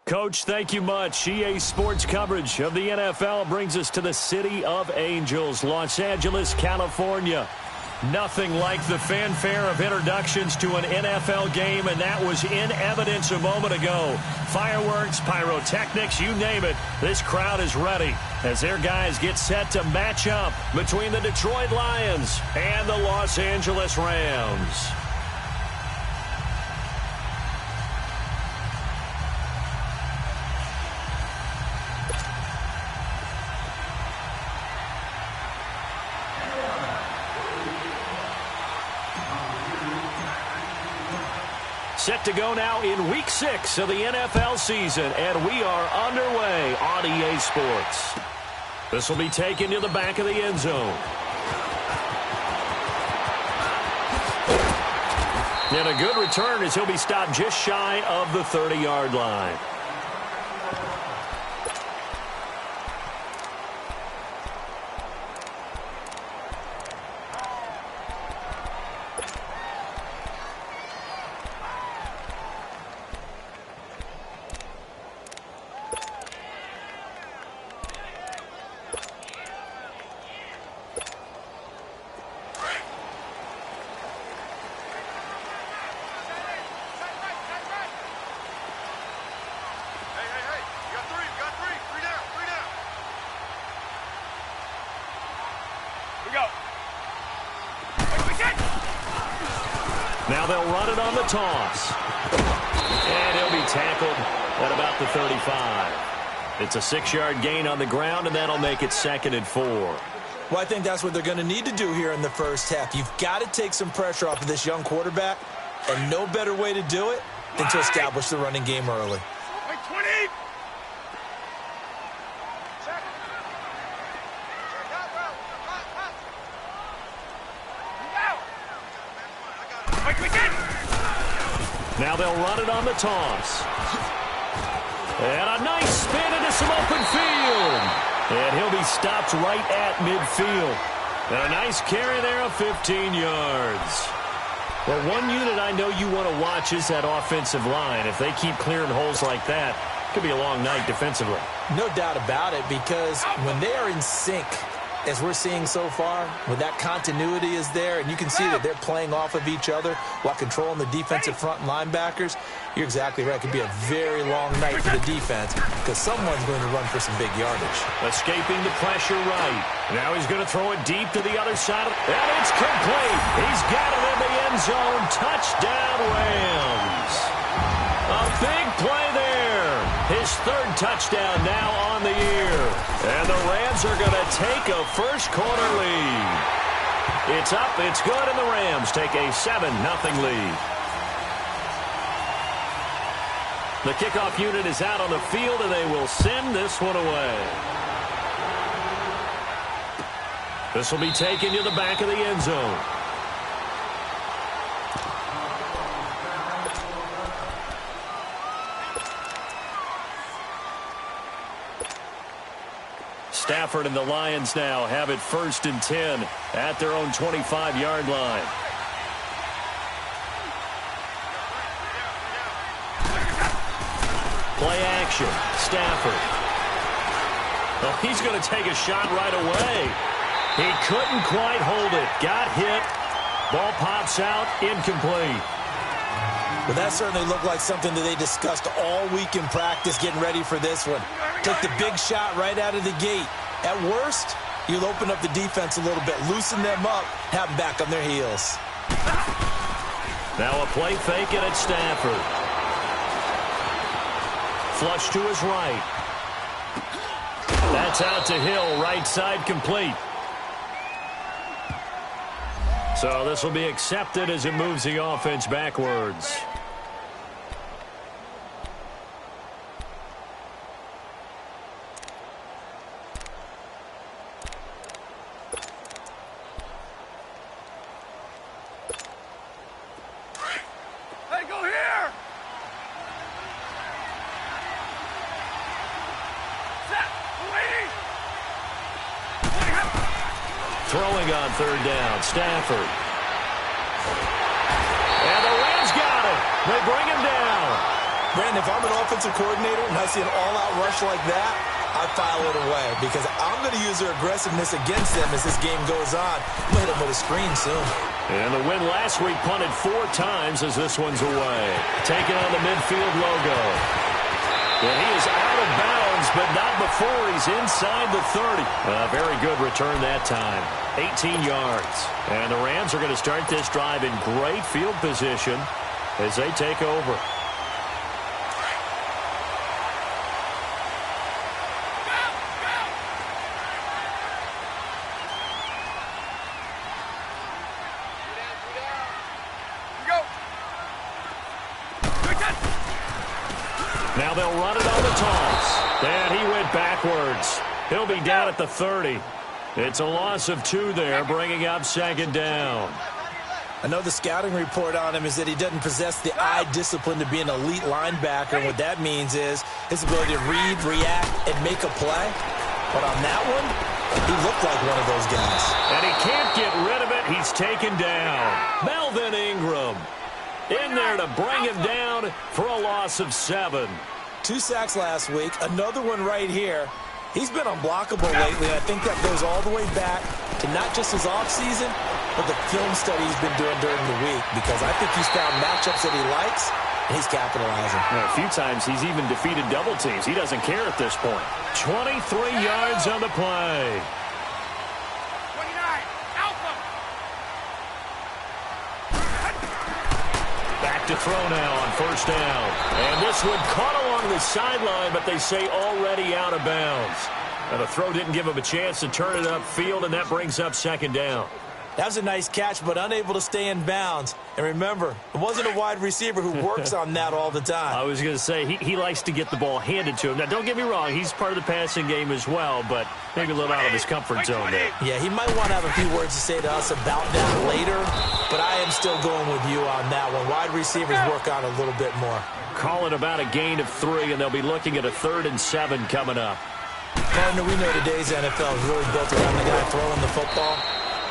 Coach, thank you much. EA Sports coverage of the NFL brings us to the City of Angels, Los Angeles, California. Nothing like the fanfare of introductions to an NFL game, and that was in evidence a moment ago. Fireworks, pyrotechnics, you name it. This crowd is ready as their guys get set to match up between the Detroit Lions and the Los Angeles Rams. Set to go now in Week 6 of the NFL season, and we are underway on EA Sports. This will be taken to the back of the end zone. And a good return as he'll be stopped just shy of the 30-yard line. Now they'll run it on the toss. And he'll be tackled at about the 35. It's a 6-yard gain on the ground, and that'll make it 2nd and 4. Well, I think that's what they're going to need to do here in the first half. You've got to take some pressure off of this young quarterback, and no better way to do it than to establish the running game early. Now they'll run it on the toss. And a nice spin into some open field. And he'll be stopped right at midfield. And a nice carry there of 15 yards. Well, one unit I know you want to watch is that offensive line. If they keep clearing holes like that, it could be a long night defensively. No doubt about it, because when they are in sync, as we're seeing so far, when that continuity is there, and you can see that they're playing off of each other while controlling the defensive front linebackers, you're exactly right. It could be a very long night for the defense because someone's going to run for some big yardage. Escaping the pressure right. Now he's going to throw it deep to the other side. And it's complete. He's got it in the end zone. Touchdown, Rams. A big play there. His 3rd touchdown now on the year. And the Rams are going to take a first-quarter lead. It's up, it's good, and the Rams take a 7-0 lead. The kickoff unit is out on the field, and they will send this one away. This will be taken to the back of the end zone. Stafford and the Lions now have it 1st and 10 at their own 25-yard line. Play action. Stafford. Oh, he's going to take a shot right away. He couldn't quite hold it. Got hit. Ball pops out. Incomplete. Well, that certainly looked like something that they discussed all week in practice getting ready for this one. Took the big shot right out of the gate. At worst, you'll open up the defense a little bit, loosen them up, have them back on their heels. Now a play fake it at Stafford. Flush to his right. That's out to Hill, right side complete. So this will be accepted as it moves the offense backwards. Throwing on 3rd down, Stafford. And the Rams got it. They bring him down. Brandon, if I'm an offensive coordinator and I see an all-out rush like that, I file it away because I'm going to use their aggressiveness against them as this game goes on. I'm going to hit them with a screen soon. And the win last week punted 4 times as this one's away. Taking on the midfield logo. And he is out of bounds, but not before he's inside the 30. A very good return that time. 18 yards. And the Rams are going to start this drive in great field position as they take over. Now they'll run it on the toss. And he went backwards. He'll be down at the 30. It's a loss of 2 there, bringing up second down. I know the scouting report on him is that he doesn't possess the eye discipline to be an elite linebacker. And what that means is his ability to read, react, and make a play. But on that one, he looked like one of those guys. And he can't get rid of it. He's taken down. Melvin Ingram in there to bring him down for a loss of 7. 2 sacks last week, another one right here. He's been unblockable lately. I think that goes all the way back to not just his offseason, but the film study he's been doing during the week, because I think he's found matchups that he likes, and he's capitalizing. A few times he's even defeated double teams. He doesn't care at this point. 23 yards on the play. Back to throw now on first down. And this one caught along the sideline, but they say already out of bounds. And the throw didn't give him a chance to turn it upfield, and that brings up second down. That was a nice catch, but unable to stay in bounds. And remember, it wasn't a wide receiver who works on that all the time. I was going to say, he likes to get the ball handed to him. Now, don't get me wrong, he's part of the passing game as well, but maybe a little out of his comfort zone there. Yeah, he might want to have a few words to say to us about that later, but I am still going with you on that one. Wide receivers work on a little bit more. Calling about a gain of 3, and they'll be looking at a 3rd and 7 coming up. Partner, we know today's NFL is really built around the guy throwing the football.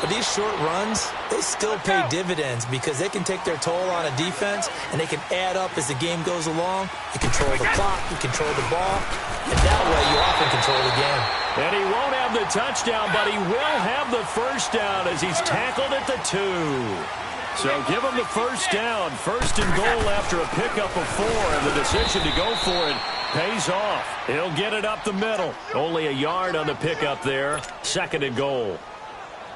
But these short runs, they still pay dividends because they can take their toll on a defense, and they can add up as the game goes along. You control the clock, you control the ball, and that way you often control the game. And he won't have the touchdown, but he will have the first down as he's tackled at the 2. So give him the first down. 1st and goal after a pickup of 4, and the decision to go for it pays off. He'll get it up the middle. Only a yard on the pickup there. 2nd and goal.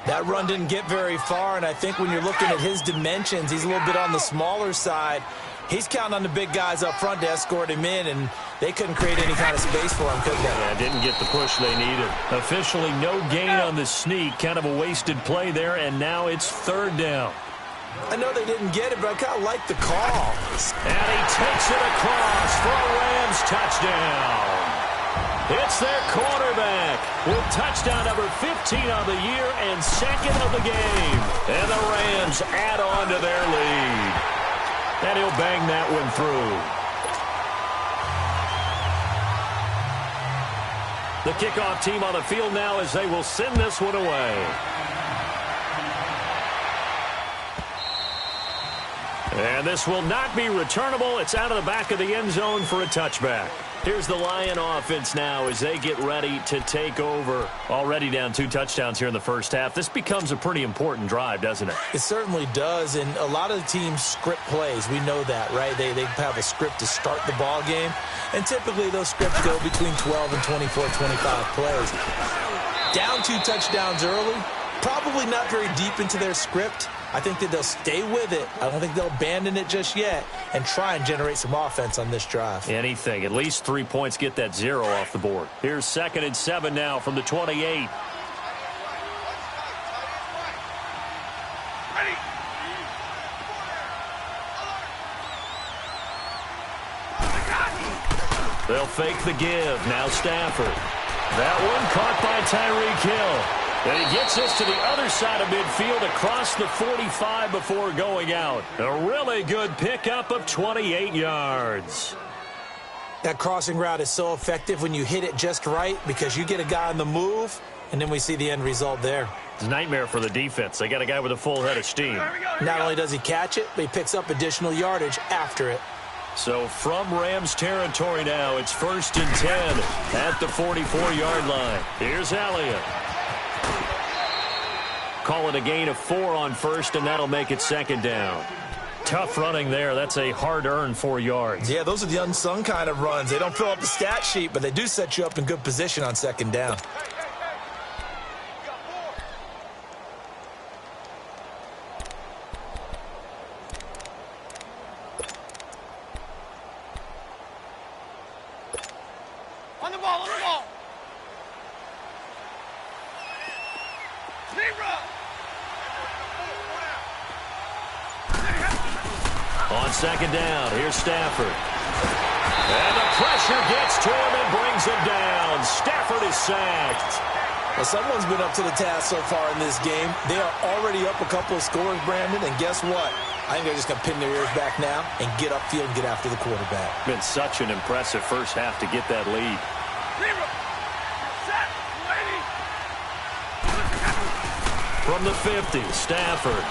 That run didn't get very far, and I think when you're looking at his dimensions, he's a little bit on the smaller side. He's counting on the big guys up front to escort him in, and they couldn't create any kind of space for him, could they? Yeah, didn't get the push they needed. Officially no gain on the sneak. Kind of a wasted play there, and now it's 3rd down. I know they didn't get it, but I kind of like the call. And he takes it across for a Rams touchdown. It's their quarterback with touchdown number 15 on the year and 2nd of the game. And the Rams add on to their lead. And he'll bang that one through. The kickoff team on the field now as they will send this one away. And this will not be returnable. It's out of the back of the end zone for a touchback. Here's the Lion offense now as they get ready to take over. Already down 2 touchdowns here in the first half. This becomes a pretty important drive, doesn't it? It certainly does, and a lot of the teams script plays. We know that, right? They have a script to start the ball game, and typically those scripts go between 12 and 24, 25 plays. Down 2 touchdowns early, probably not very deep into their script. I think that they'll stay with it. I don't think they'll abandon it just yet and try and generate some offense on this drive. Anything. At least 3 points, get that 0 off the board. Here's 2nd and 7 now from the 28. They'll fake the give. Now Stafford. That one caught by Tyreek Hill. And he gets this to the other side of midfield across the 45 before going out. A really good pickup of 28 yards. That crossing route is so effective when you hit it just right because you get a guy on the move, and then we see the end result there. It's a nightmare for the defense. They got a guy with a full head of steam. Not only does he catch it, but he picks up additional yardage after it. So from Rams territory now, it's 1st and 10 at the 44-yard line. Here's Elliott. Call it a gain of 4 on first, and that'll make it 2nd down. Tough running there. That's a hard-earned 4 yards. Yeah, those are the unsung kind of runs. They don't fill up the stat sheet, but they do set you up in good position on 2nd down. On the ball, on the ball. On 2nd down, here's Stafford. And the pressure gets to him and brings him down. Stafford is sacked. Well, someone's been up to the task so far in this game. They are already up a couple of scores, Brandon, and guess what? I think they're just going to pin their ears back now and get upfield and get after the quarterback. Been such an impressive first half to get that lead. From the 50, Stafford.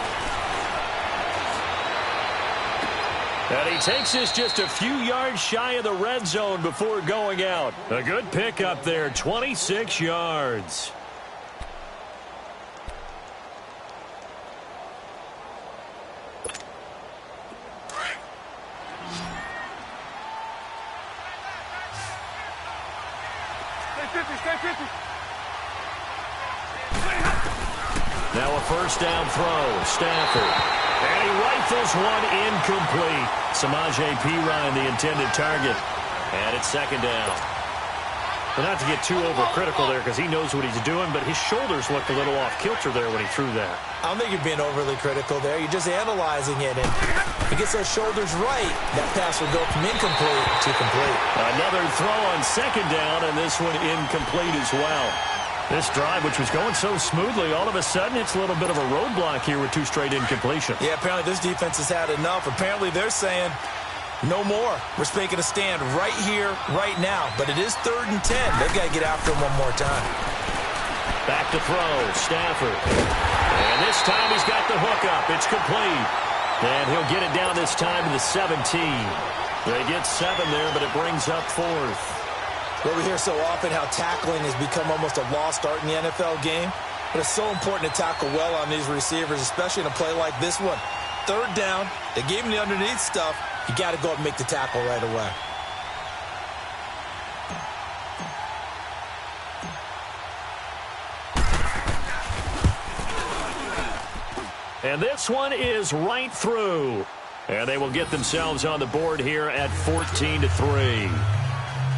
And he takes this just a few yards shy of the red zone before going out. A good pickup there, 26 yards. Stay 50. Now a 1st down throw, Stafford. And he rifles one incomplete. Samaje Perine, the intended target. And it's 2nd down. But not to get too overcritical there because he knows what he's doing, but his shoulders looked a little off kilter there when he threw that. I don't think you're being overly critical there. You're just analyzing it. And if he gets those shoulders right, that pass will go from incomplete to complete. Another throw on 2nd down, and this one incomplete as well. This drive, which was going so smoothly, all of a sudden it's a little bit of a roadblock here with 2 straight incompletions. Yeah, apparently this defense has had enough. Apparently they're saying no more. We're making a stand right here, right now. But it is 3rd and 10. They've got to get after him one more time. Back to throw, Stafford. And this time he's got the hook up. It's complete. And he'll get it down this time to the 17. They get 7 there, but it brings up 4th. Well, we hear so often how tackling has become almost a lost art in the NFL game. But it's so important to tackle well on these receivers, especially in a play like this one. 3rd down, they gave him the underneath stuff. You got to go up and make the tackle right away. And this one is right through. And they will get themselves on the board here at 14-3.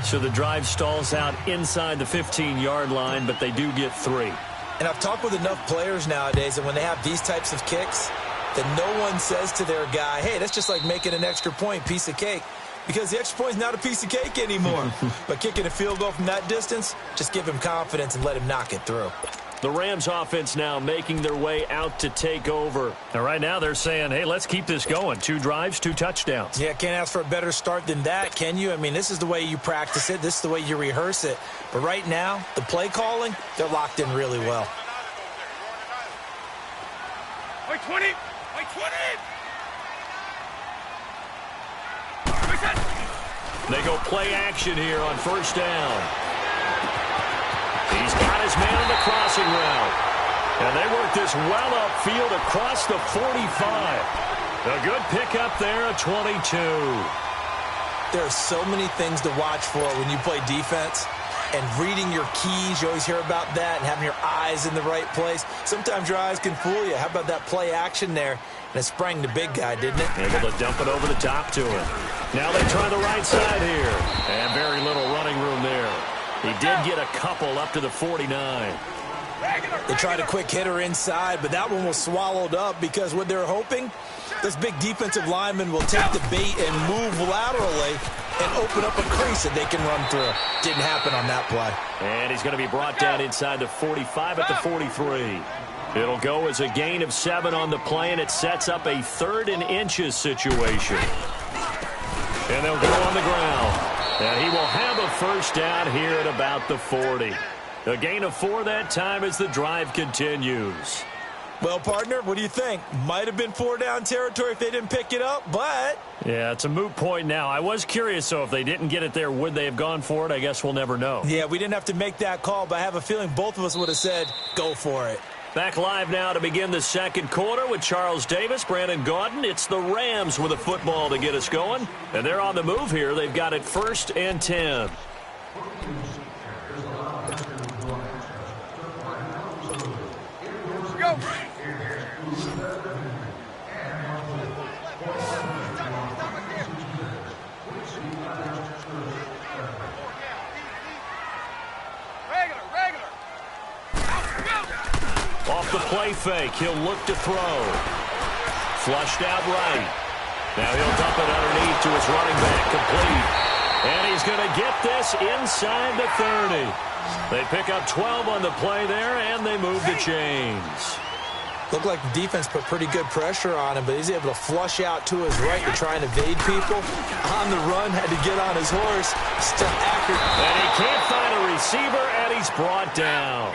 So the drive stalls out inside the 15-yard line, but they do get 3. And I've talked with enough players nowadays, and when they have these types of kicks, that no one says to their guy, hey, that's just like making an extra point, piece of cake. Because the extra point is not a piece of cake anymore. But kicking a field goal from that distance, just give him confidence and let him knock it through. The Rams offense now making their way out to take over. And right now they're saying, hey, let's keep this going. 2 drives, 2 touchdowns. Yeah, can't ask for a better start than that, can you? I mean, this is the way you practice it. This is the way you rehearse it. But right now, the play calling, they're locked in really well. Wait, 20. Wait, 20. They go play action here on 1st down. He's got his man on the crossing route. And they work this well upfield across the 45. A good pickup there at 22. There are so many things to watch for when you play defense. And reading your keys, you always hear about that, and having your eyes in the right place. Sometimes your eyes can fool you. How about that play action there? And it sprang the big guy, didn't it? Able to dump it over the top to him. Now they try the right side here. And very little running room there. He did get a couple up to the 49. They tried a quick hitter inside, but that one was swallowed up because what they're hoping, this big defensive lineman will take the bait and move laterally and open up a crease that they can run through. Didn't happen on that play. And he's going to be brought down inside the 45 at the 43. It'll go as a gain of 7 on the play, and it sets up a 3rd and inches situation. And they'll go on the ground. And he will have a 1st down here at about the 40. A gain of 4 that time as the drive continues. Well, partner, what do you think? Might have been 4-down territory if they didn't pick it up, but... Yeah, it's a moot point now. I was curious, so if they didn't get it there, would they have gone for it? I guess we'll never know. Yeah, we didn't have to make that call, but I have a feeling both of us would have said, go for it. Back live now to begin the second quarter with Charles Davis, Brandon Gaudin. It's the Rams with a football to get us going. And they're on the move here. They've got it 1st and 10. Go. Off the play fake, he'll look to throw. Flushed out right. Now he'll dump it underneath to his running back, complete. And he's going to get this inside the 30. They pick up 12 on the play there, and they move the chains. Looked like the defense put pretty good pressure on him, but he's able to flush out to his right to try and evade people. On the run, had to get on his horse. Still accurate. And he can't find a receiver, and he's brought down.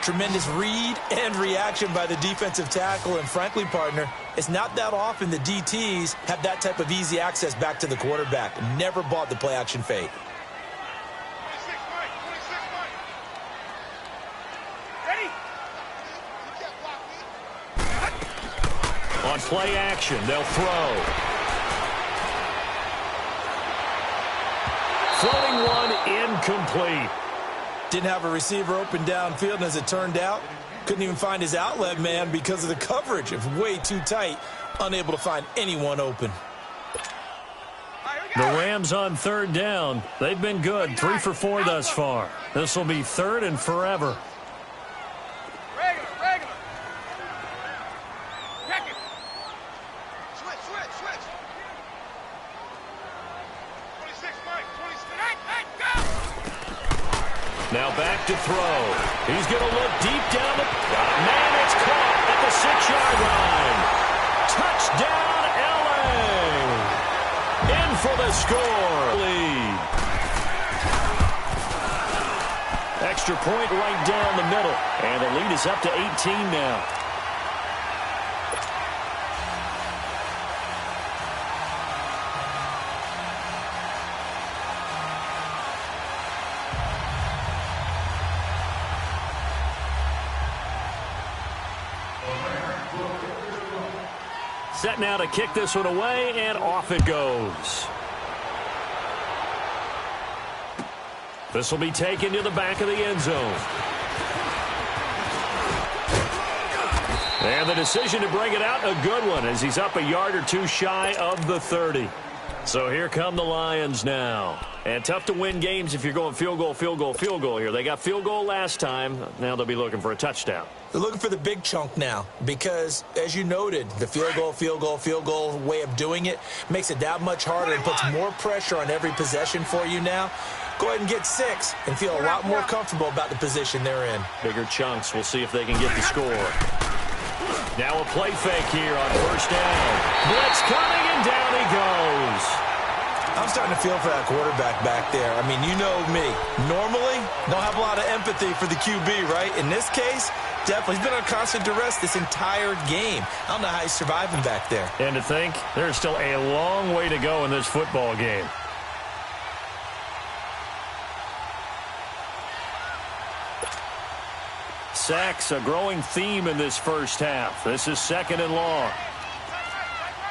Tremendous read and reaction by the defensive tackle. And frankly, partner, it's not that often the DTs have that type of easy access back to the quarterback. Never bought the play-action fake. 26, Mike. 26, Mike. Ready? On play action, they'll throw. Floating one, incomplete. Didn't have a receiver open downfield, and as it turned out, couldn't even find his outlet man because of the coverage. It was way too tight, unable to find anyone open. The Rams on 3rd down. They've been good, 3 for 4 thus far. This will be 3rd and forever. Regular. Check it. Switch. 26, Mike. 26. Hey, go! Now back to throw. He's going to look deep down the... Man, it's caught at the 6-yard line. Touchdown, L.A. In for the score. Lead. Extra point right down the middle. And the lead is up to 18 now. Set now to kick this one away, and off it goes. This will be taken to the back of the end zone. And the decision to bring it out, a good one, as he's up a yard or two shy of the 30. So here come the Lions now. And tough to win games if you're going field goal here. They got field goal last time. Now they'll be looking for a touchdown. They're looking for the big chunk now because, as you noted, the field goal way of doing it makes it that much harder and puts more pressure on every possession for you now. Go ahead and get 6 and feel a lot more comfortable about the position they're in. Bigger chunks. We'll see if they can get the score. Now a play fake here on 1st down. Blitz coming, and down he goes. I'm starting to feel for that quarterback back there. I mean, you know me. Normally, don't have a lot of empathy for the QB, right? In this case, definitely. He's been on constant duress this entire game. I don't know how he's surviving back there. And to think, there's still a long way to go in this football game. Sacks, a growing theme in this first half. This is 2nd and long.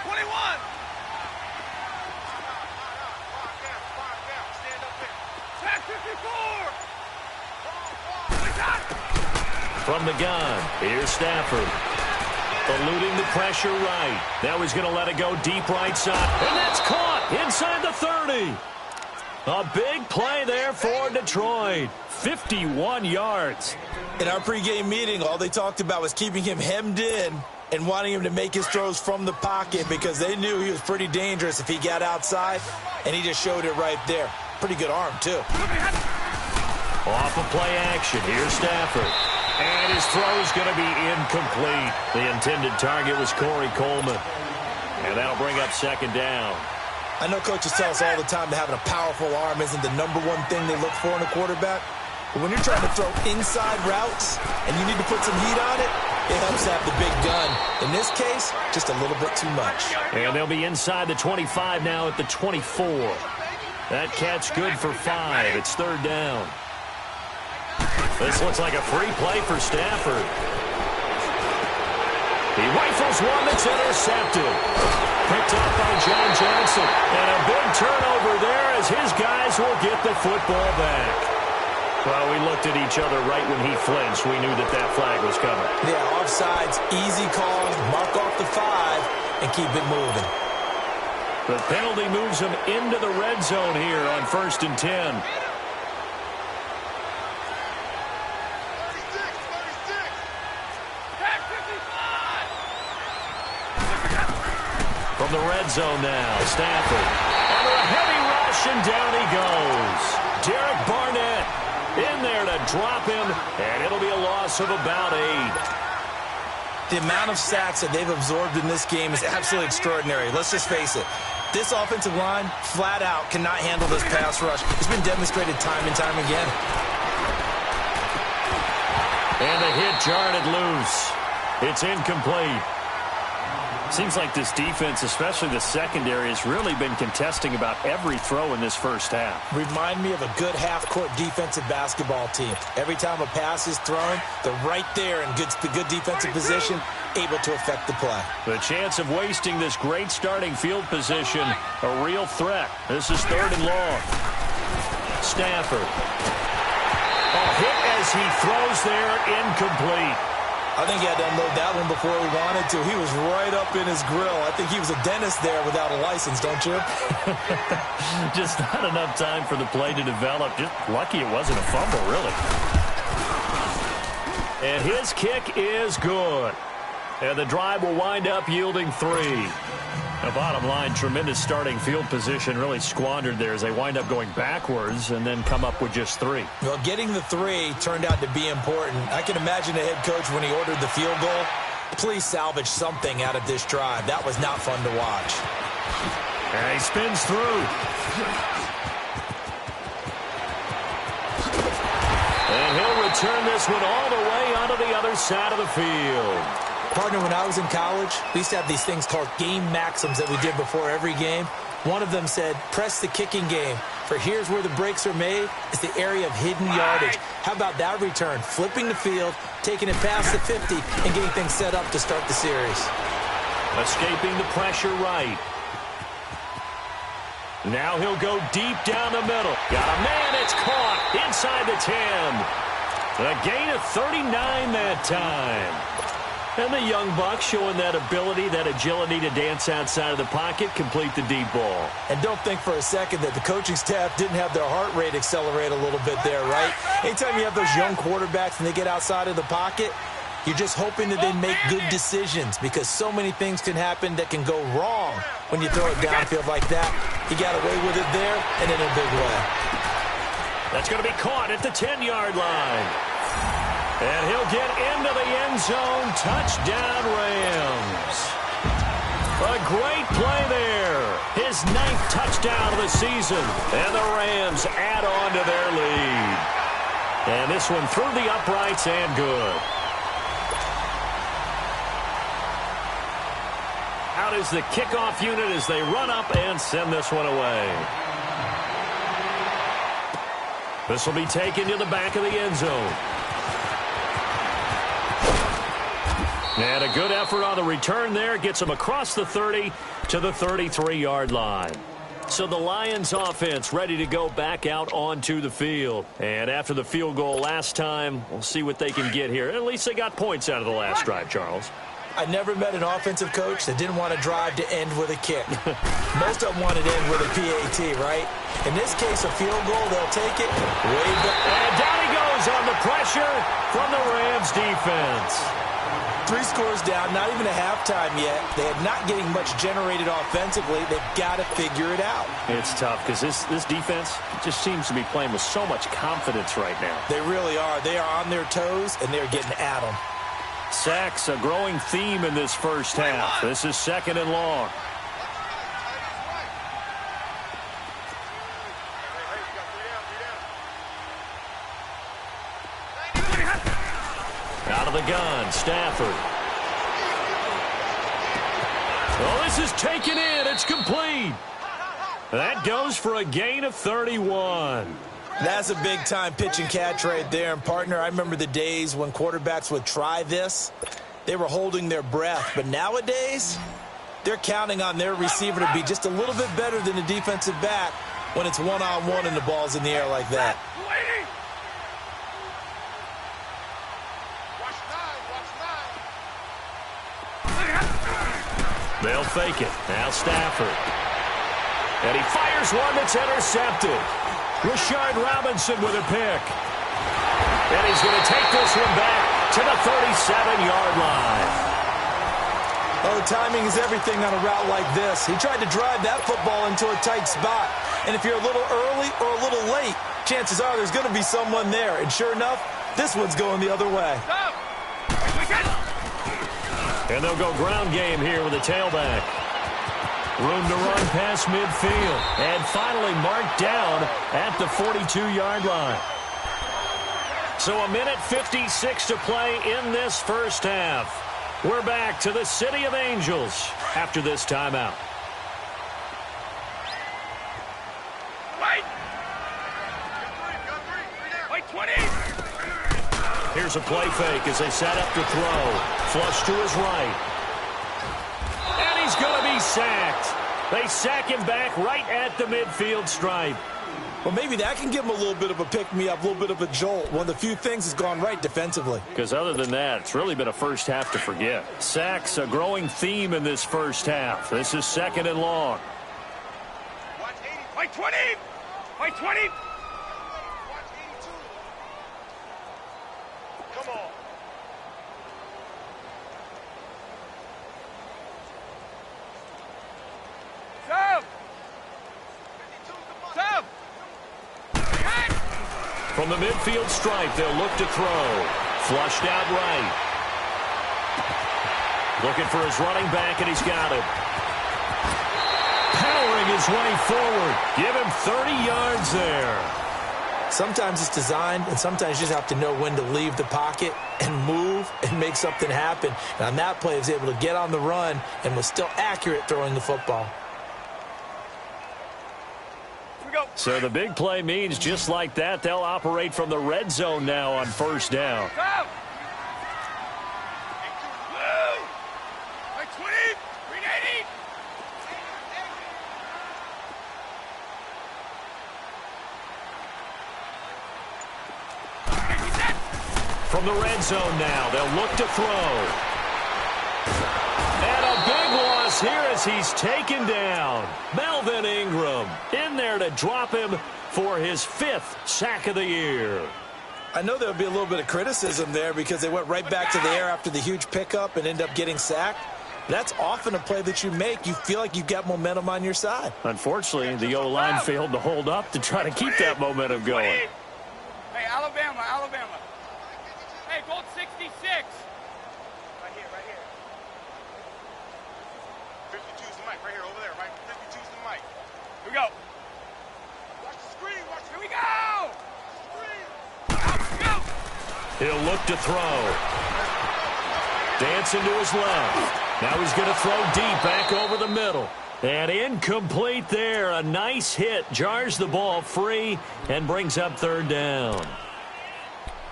21. Sack 54. From the gun, here's Stafford. Eluding the pressure right. Now he's going to let it go deep right side. And that's caught inside the 30. A big play there for Detroit. 51 yards. In our pregame meeting, all they talked about was keeping him hemmed in and wanting him to make his throws from the pocket because they knew he was pretty dangerous if he got outside, and he just showed it right there. Pretty good arm, too. Off of play action, here's Stafford. And his throw's going to be incomplete. The intended target was Corey Coleman. And that'll bring up 2nd down. I know coaches tell us all the time that having a powerful arm isn't the #1 thing they look for in a quarterback. But when you're trying to throw inside routes and you need to put some heat on it, It helps have the big gun. In this case, just a little bit too much. And they'll be inside the 25 now at the 24. That catch good for 5. It's 3rd down. This looks like a free play for Stafford. He rifles one that's intercepted. Picked up by John Johnson. And a big turnover there as his guys will get the football back. Well, we looked at each other right when he flinched. We knew that that flag was coming. Yeah, offsides, easy call, mark off the 5, and keep it moving. The penalty moves him into the red zone here on 1st and 10. 55! From the red zone now, Stafford. Under a heavy rush, and down he goes. Derek Barnett in there to drop him, and it'll be a loss of about 8. The amount of sacks that they've absorbed in this game is absolutely extraordinary. Let's just face it. This offensive line, flat out, cannot handle this pass rush. It's been demonstrated time and time again. And the hit jarred it loose. It's incomplete. Seems like this defense, especially the secondary, has really been contesting about every throw in this first half. Remind me of a good half-court defensive basketball team. Every time a pass is thrown, they're right there in good defensive position, able to affect the play. The chance of wasting this great starting field position, a real threat. This is 3rd and long. Stafford. A hit as he throws there, incomplete. I think he had to unload that one before he wanted to. He was right up in his grill. I think he was a dentist there without a license, don't you? Just not enough time for the play to develop. Just lucky it wasn't a fumble, really. And his kick is good. And the drive will wind up yielding 3. The bottom line, tremendous starting field position, really squandered there as they wind up going backwards and then come up with just 3. Well, getting the 3 turned out to be important. I can imagine the head coach when he ordered the field goal. Please salvage something out of this drive. That was not fun to watch. And he spins through. And he'll return this one all the way onto the other side of the field. Partner, when I was in college, we used to have these things called game maxims that we did before every game. One of them said, press the kicking game, for here's where the breaks are made. It's the area of hidden yardage. How about that return? Flipping the field, taking it past the 50, and getting things set up to start the series. Escaping the pressure right. Now he'll go deep down the middle. Got a man, it's caught inside the 10. A gain of 39 that time. And the young buck showing that ability, that agility to dance outside of the pocket, complete the deep ball. And don't think for a second that the coaching staff didn't have their heart rate accelerate a little bit there, right? Anytime you have those young quarterbacks and they get outside of the pocket, you're just hoping that they make good decisions because so many things can happen that can go wrong when you throw it downfield like that. He got away with it there and in a big way. That's going to be caught at the 10-yard line. And he'll get into the end zone. Touchdown, Rams. A great play there. His 9th touchdown of the season. And the Rams add on to their lead. And this one through the uprights and good. Out is the kickoff unit as they run up and send this one away. This will be taken to the back of the end zone. And a good effort on the return there. Gets him across the 30 to the 33-yard line. So the Lions offense ready to go back out onto the field. And after the field goal last time, we'll see what they can get here. At least they got points out of the last drive, Charles. I never met an offensive coach that didn't want to drive to end with a kick. Most of them wanted to end with a PAT, right? In this case, a field goal, they'll take it. Way back. And down he goes on the pressure from the Rams defense. 3 scores down, not even a halftime yet. They are not getting much generated offensively. They've got to figure it out. It's tough because this defense just seems to be playing with so much confidence right now. They really are. They are on their toes, and they're getting at them. Sacks, a growing theme in this first half. This is 2nd and long. Out of the gun, Stafford. Oh, this is taken in. It's complete. That goes for a gain of 31. That's a big-time pitch and catch right there. And, partner, I remember the days when quarterbacks would try this. They were holding their breath. But nowadays, they're counting on their receiver to be just a little bit better than the defensive back when it's one-on-one and the ball's in the air like that. They'll fake it. Now Stafford. And he fires one that's intercepted. Rashard Robinson with a pick. And he's going to take this one back to the 37-yard line. Oh, timing is everything on a route like this. He tried to drive that football into a tight spot. And if you're a little early or a little late, chances are there's going to be someone there. And sure enough, this one's going the other way. And they'll go ground game here with a tailback. Room to run past midfield. And finally marked down at the 42-yard line. So a minute 56 to play in this first half. We're back to the City of Angels after this timeout. Wait, 20. Here's a play fake as they set up to throw. Flush to his right. And he's going to be sacked. They sack him back right at the midfield stripe. Well, maybe that can give him a little bit of a pick-me-up, a little bit of a jolt. One of the few things has gone right defensively. Because other than that, it's really been a first half to forget. Sacks, a growing theme in this first half. This is second and long. Wait, 20. Wait, 20. Come on. Serve. From the midfield stripe, they'll look to throw. Flushed out right. Looking for his running back, and he's got it. Powering his way forward. Give him 30 yards there. Sometimes it's designed, and sometimes you just have to know when to leave the pocket and move and make something happen. And on that play, he was able to get on the run and was still accurate throwing the football. So the big play means just like that, they'll operate from the red zone now on first down. From the red zone now, they'll look to throw. And a big loss here as he's taken down. Melvin Ingram in there to drop him for his 5th sack of the year. I know there would be a little bit of criticism there because they went right back to the air after the huge pickup and end up getting sacked. That's often a play that you make. You feel like you've got momentum on your side. Unfortunately, the O-line failed to hold up to try to keep that momentum going. Hey, Alabama. Hey, gold 66. Right here. 52's the mic. Right here, over there. Right, 52's the mic. Here we go. Watch the screen. Here we go. Go. He'll look to throw. Dancing to his left. Now he's going to throw deep back over the middle. And incomplete there. A nice hit. Jars the ball free and brings up third down.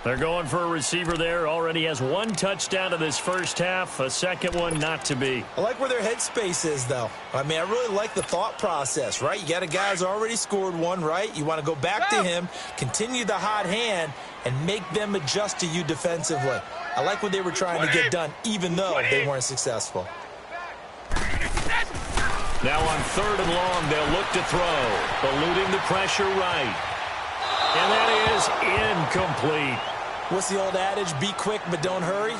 They're going for a receiver there. Already has 1 touchdown in this first half. A second one not to be. I like where their headspace is, though. I mean, I really like the thought process, right? You got a guy who's already scored one, right? You want to go back to him, continue the hot hand, and make them adjust to you defensively. I like what they were trying to get done, even though they weren't successful. Now on third and long, they'll look to throw. Eluding the pressure right. And that is incomplete. What's the old adage? Be quick, but don't hurry?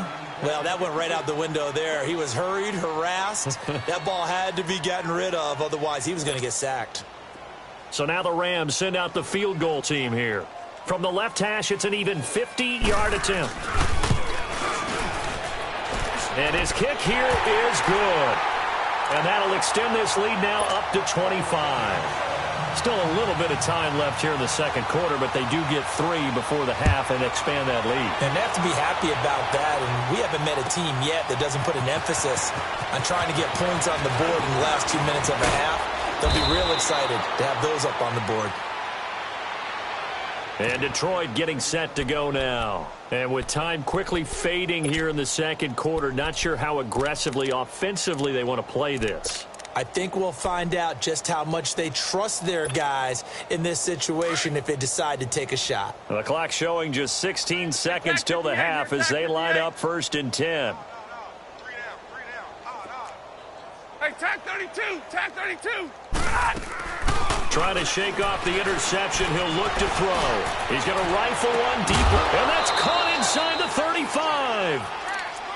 Well, that went right out the window there. He was hurried, harassed. That ball had to be gotten rid of. Otherwise, he was going to get sacked. So now the Rams send out the field goal team here. From the left hash, it's an even 50-yard attempt. And his kick here is good. And that'll extend this lead now up to 25. Still a little bit of time left here in the second quarter, but they do get 3 before the half and expand that lead. And they have to be happy about that, and we haven't met a team yet that doesn't put an emphasis on trying to get points on the board in the last 2 minutes of a half. They'll be real excited to have those up on the board. And Detroit getting set to go now. And with time quickly fading here in the second quarter, not sure how aggressively, offensively they want to play this. I think we'll find out just how much they trust their guys in this situation if they decide to take a shot. The clock showing just 16 seconds till the half as they line up 1st and 10. Hey, tag 32, tag 32. Trying to shake off the interception. He'll look to throw. He's going to rifle one deeper, and that's caught inside the 35.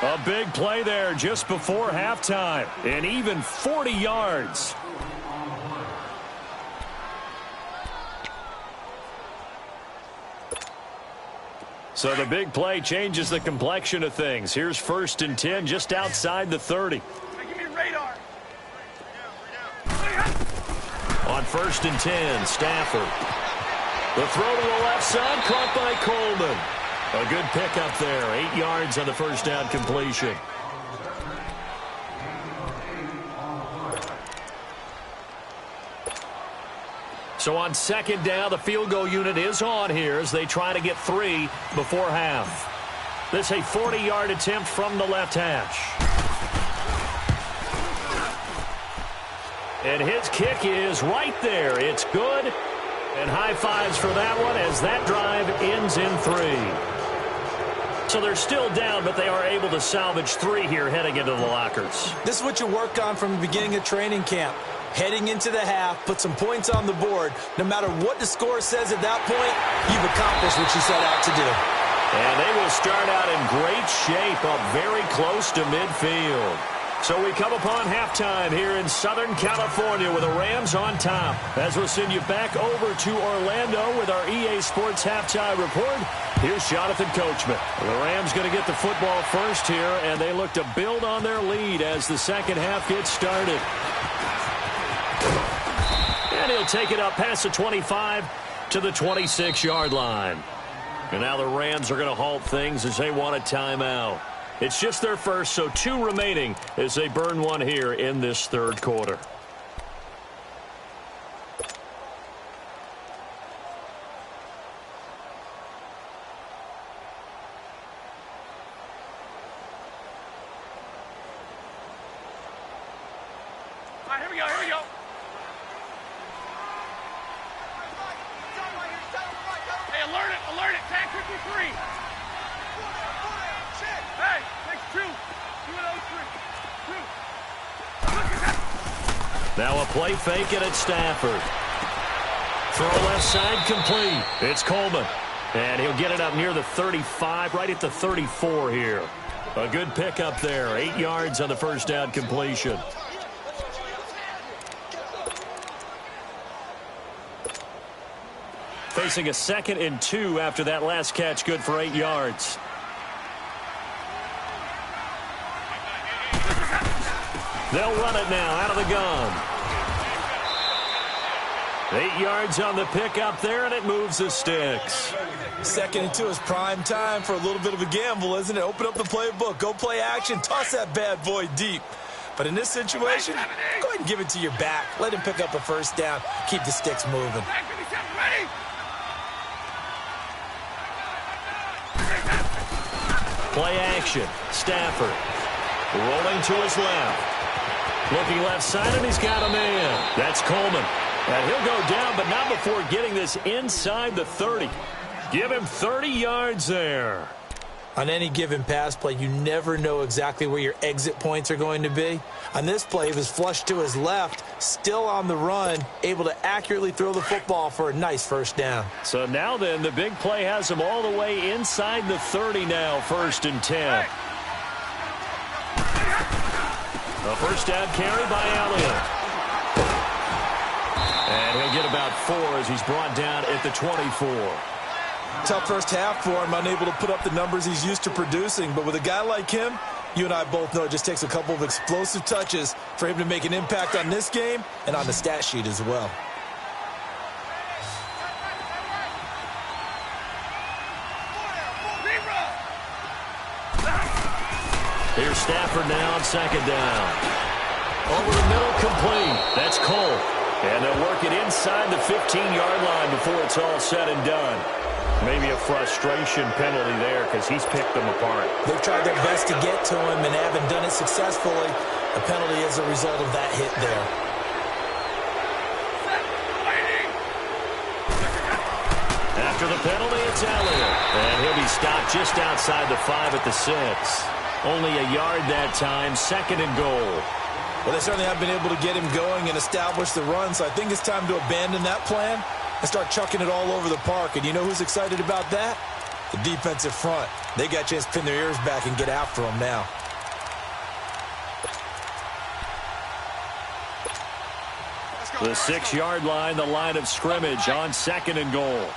A big play there just before halftime, and even 40 yards. So the big play changes the complexion of things. Here's 1st and 10 just outside the 30. Hey, give me radar. On 1st and 10, Stafford. The throw to the left side, caught by Coleman. A good pickup there, 8 yards on the first down completion. So on 2nd down, the field goal unit is on here as they try to get 3 before half. This a 40-yard attempt from the left hash. And his kick is right there. It's good. And high fives for that one as that drive ends in 3. So they're still down, but they are able to salvage 3 here heading into the lockers. This is what you work on from the beginning of training camp. Heading into the half, put some points on the board. No matter what the score says at that point, you've accomplished what you set out to do. And they will start out in great shape, up very close to midfield. So we come upon halftime here in Southern California with the Rams on top. As we'll send you back over to Orlando with our EA Sports Halftime Report, here's Jonathan Coachman. The Rams going to get the football first here, and they look to build on their lead as the second half gets started. And he'll take it up past the 25 to the 26-yard line. And now the Rams are going to halt things as they want a timeout. It's just their first, so 2 remaining as they burn one here in this third quarter. All right, here we go, here we go. Hey, alert it, tag 53. Hey, takes 2. 2 of those 3. 2. Look at that. Now a play fake and it's Stafford. Throw left side complete. It's Coleman. And he'll get it up near the 35, right at the 34 here. A good pickup there. 8 yards on the first down completion. Facing a 2nd and 2 after that last catch, good for 8 yards. They'll run it now out of the gun. 8 yards on the pickup there, and it moves the sticks. 2nd and 2 is prime time for a little bit of a gamble, isn't it? Open up the playbook, go play action, toss that bad boy deep. But in this situation, go ahead and give it to your back. Let him pick up a first down. Keep the sticks moving. Play action. Stafford rolling to his left. Looking left side, and he's got a man. That's Coleman. And he'll go down, but not before getting this inside the 30. Give him 30 yards there. On any given pass play, you never know exactly where your exit points are going to be. On this play, he was flushed to his left, still on the run, able to accurately throw the football for a nice first down. So now then, the big play has him all the way inside the 30 now, 1st and 10. A first down carry by Elliott. And he'll get about 4 as he's brought down at the 24. Tough first half for him, unable to put up the numbers he's used to producing. But with a guy like him, you and I both know it just takes a couple of explosive touches for him to make an impact on this game and on the stat sheet as well. Here's Stafford now on second down. Over the middle, complete. That's Cole. And they'll work it inside the 15-yard line before it's all said and done. Maybe a frustration penalty there because he's picked them apart. They've tried their best to get to him and haven't done it successfully. The penalty is a result of that hit there. After the penalty, it's Elliott. And he'll be stopped just outside the 5 at the 6. Only a yard that time, second and goal. Well, they certainly have been able to get him going and establish the run, so I think it's time to abandon that plan and start chucking it all over the park. And you know who's excited about that? The defensive front. They got a chance to pin their ears back and get after him now. The 6-yard line, the line of scrimmage on second and goal.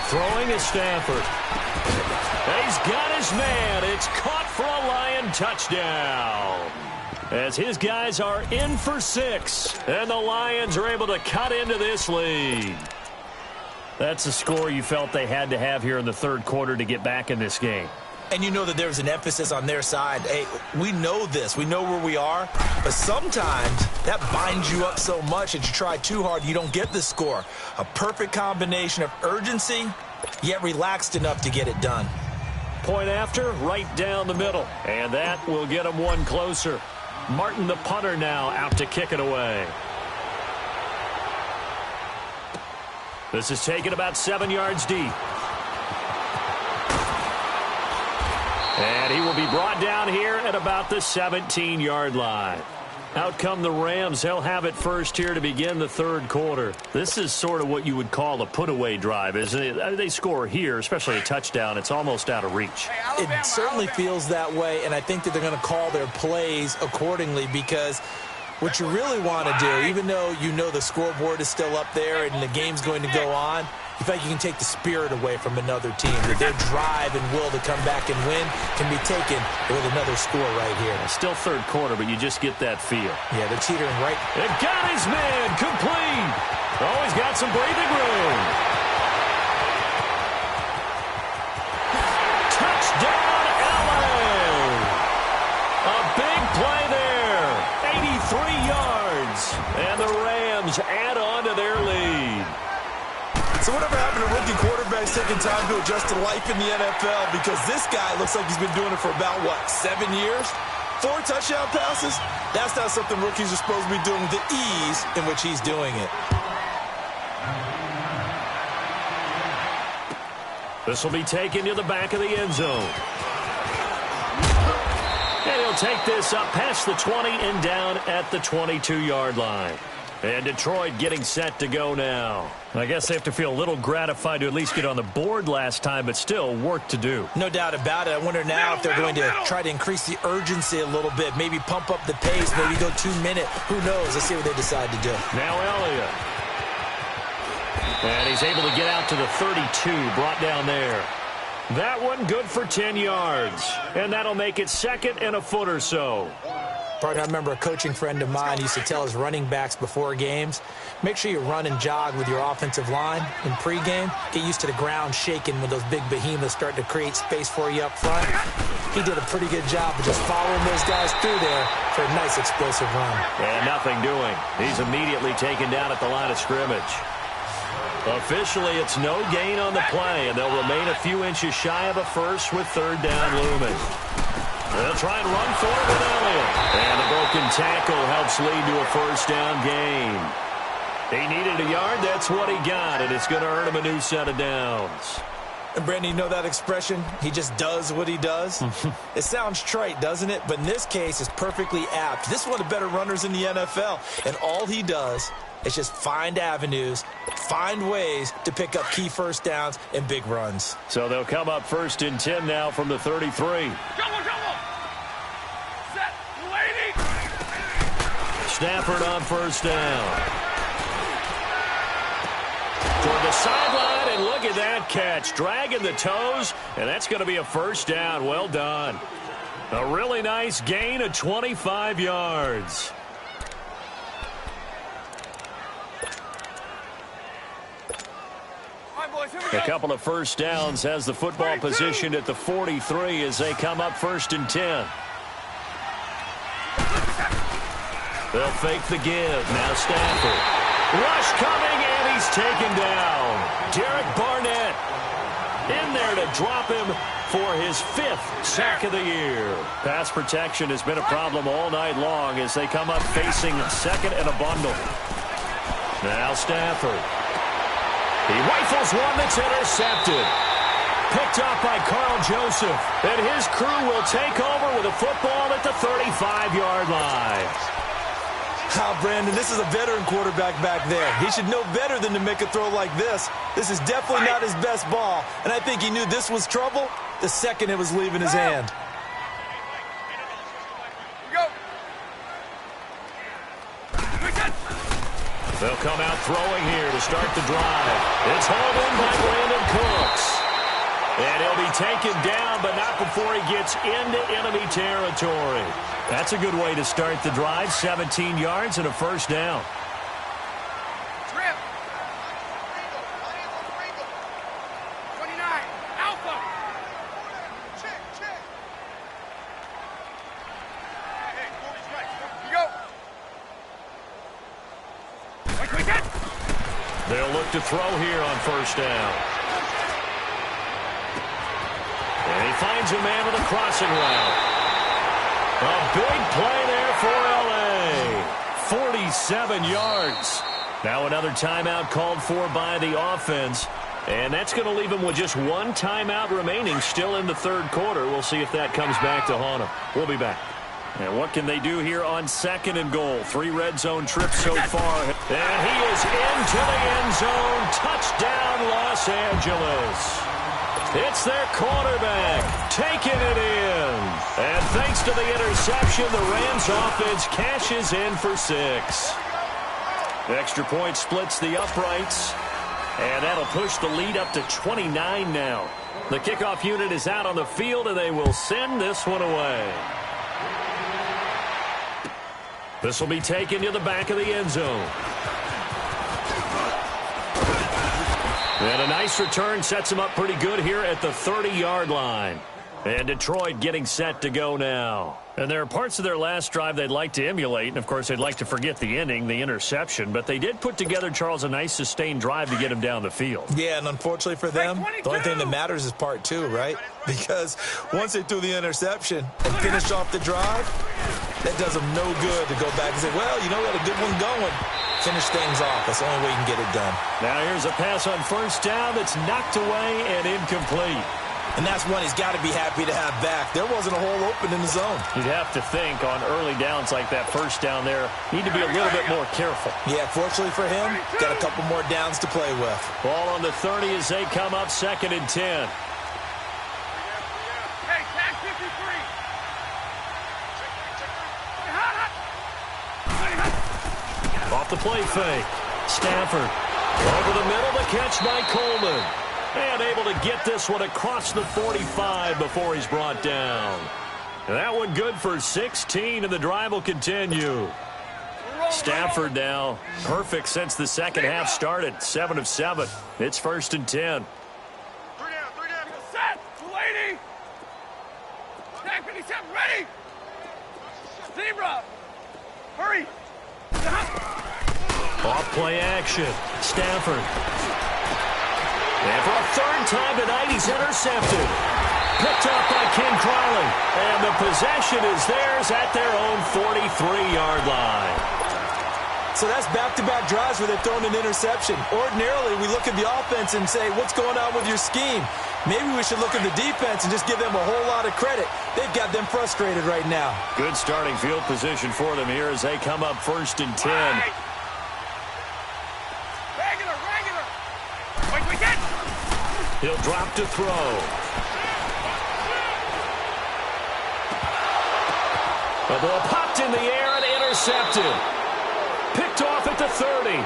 Throwing is Stafford. He's got his man. It's caught for a Lion touchdown. As his guys are in for 6. And the Lions are able to cut into this lead. That's a score you felt they had to have here in the third quarter to get back in this game. And you know that there's an emphasis on their side. Hey, we know this. We know where we are. But sometimes that binds you up so much that you try too hard, you don't get the score. A perfect combination of urgency, yet relaxed enough to get it done. Point after, right down the middle. And that will get them one closer. Martin, the punter, now out to kick it away. This is taken about 7 yards deep. And he will be brought down here at about the 17-yard line. Out come the Rams. They'll have it first here to begin the third quarter. This is sort of what you would call a put-away drive, isn't it? They score here, especially a touchdown. It's almost out of reach. It certainly feels that way, and I think that they're going to call their plays accordingly because what you really want to do, even though you know the scoreboard is still up there and the game's going to go on, you feel like you can take the spirit away from another team. That their drive and will to come back and win can be taken with another score right here. Still third quarter, but you just get that feel. Yeah, they're teetering right. It got his man complete. Oh, he's got some breathing room. Touchdown, LA. A big play there. 83 yards. And the Rams add on to their lead. So whatever happened to rookie quarterbacks taking time to adjust to life in the NFL? Because this guy looks like he's been doing it for about, 7 years? 4 touchdown passes? That's not something rookies are supposed to be doing with the ease in which he's doing it. This will be taken to the back of the end zone. And he'll take this up past the 20 and down at the 22-yard line. And Detroit getting set to go now. I guess they have to feel a little gratified to at least get on the board last time, but still work to do. No doubt about it. I wonder now if they're going to try to increase the urgency a little bit, maybe pump up the pace, maybe go 2-minute. Who knows? Let's see what they decide to do. Now Elliott. And he's able to get out to the 32, brought down there. That one good for 10 yards. And that'll make it second and a foot or so. Partner, I remember a coaching friend of mine used to tell his running backs before games, make sure you run and jog with your offensive line in pregame. Get used to the ground shaking when those big behemoths start to create space for you up front. He did a pretty good job of just following those guys through there for a nice explosive run. And nothing doing. He's immediately taken down at the line of scrimmage. Officially, it's no gain on the play, and they'll remain a few inches shy of a first with third down looming. They'll try and run for it with Elliott. And the broken tackle helps lead to a first down gain. He needed a yard. That's what he got, and it's going to earn him a new set of downs. And, Brandon, you know that expression? He just does what he does? It sounds trite, doesn't it? But in this case, it's perfectly apt. This is one of the better runners in the NFL, and all he does is just find avenues, find ways to pick up key first downs and big runs. So they'll come up first and 10 now from the 33. Stafford on first down. Toward the sideline, and look at that catch. Dragging the toes, and that's going to be a first down. Well done. A really nice gain of 25 yards. A couple of first downs has the football positioned at the 43 as they come up 1st and 10. They'll fake the give. Now Stafford. Rush coming, and he's taken down. Derek Barnett in there to drop him for his 5th sack of the year. Pass protection has been a problem all night long as they come up facing 2nd and a bundle. Now Stafford. He rifles one that's intercepted. Picked up by Carl Joseph. And his crew will take over with a football at the 35-yard line. Brandon, this is a veteran quarterback back there. He should know better than to make a throw like this. This is definitely not his best ball, and I think he knew this was trouble the second it was leaving his hand. They'll come out throwing here to start the drive. It's hauled in by Brandon Cooks. And he'll be taken down, but not before he gets into enemy territory. That's a good way to start the drive. 17 yards and a first down. Trip. 29. Alpha. Check. Hey, go. Wait. They'll look to throw here on first down. And he finds a man with a crossing route. A big play there for L.A. 47 yards. Now another timeout called for by the offense. And that's going to leave him with just one timeout remaining still in the 3rd quarter. We'll see if that comes back to haunt him. We'll be back. And what can they do here on 2nd and goal? 3 red zone trips so far. And he is into the end zone. Touchdown, Los Angeles. It's their quarterback taking it in. And thanks to the interception, the Rams offense cashes in for 6. Extra point splits the uprights. And that'll push the lead up to 29 now. The kickoff unit is out on the field, and they will send this one away. This will be taken to the back of the end zone. And a nice return sets him up pretty good here at the 30-yard line. And Detroit getting set to go now. And there are parts of their last drive they'd like to emulate. And, of course, they'd like to forget the ending, the interception. But they did put together, Charles, a nice sustained drive to get him down the field. Yeah, and unfortunately for them, the only thing that matters is part 2, right? Because once they threw the interception and finished off the drive, that does them no good to go back and say, well, you know, we had a good one going. Finish things off. That's the only way you can get it done. Now here's a pass on first down that's knocked away and incomplete. And that's one he's got to be happy to have back. There wasn't a hole open in the zone. You'd have to think on early downs like that first down there, need to be a little bit more careful. Yeah, fortunately for him, got a couple more downs to play with. Ball on the 30 as they come up 2nd and 10. Hey, tag 53. Off the play fake. Stafford over the middle, the catch by Coleman. And able to get this one across the 45 before he's brought down. And that one good for 16, and the drive will continue. Stafford now perfect since the second half started. 7 of 7. It's 1st and 10. 3 down. Set. 280. Tag 57. Ready. Zebra. Hurry. Off play action. Stafford. And for a 3rd time tonight, he's intercepted. Picked up by Ken Crawley. And the possession is theirs at their own 43-yard line. So that's back-to-back drives where they've thrown an interception. Ordinarily, we look at the offense and say, what's going on with your scheme? Maybe we should look at the defense and just give them a whole lot of credit. They've got them frustrated right now. Good starting field position for them here as they come up 1st and 10. Regular. Wait, get. He'll drop to throw. The ball popped in the air and intercepted. Picked off at the 30.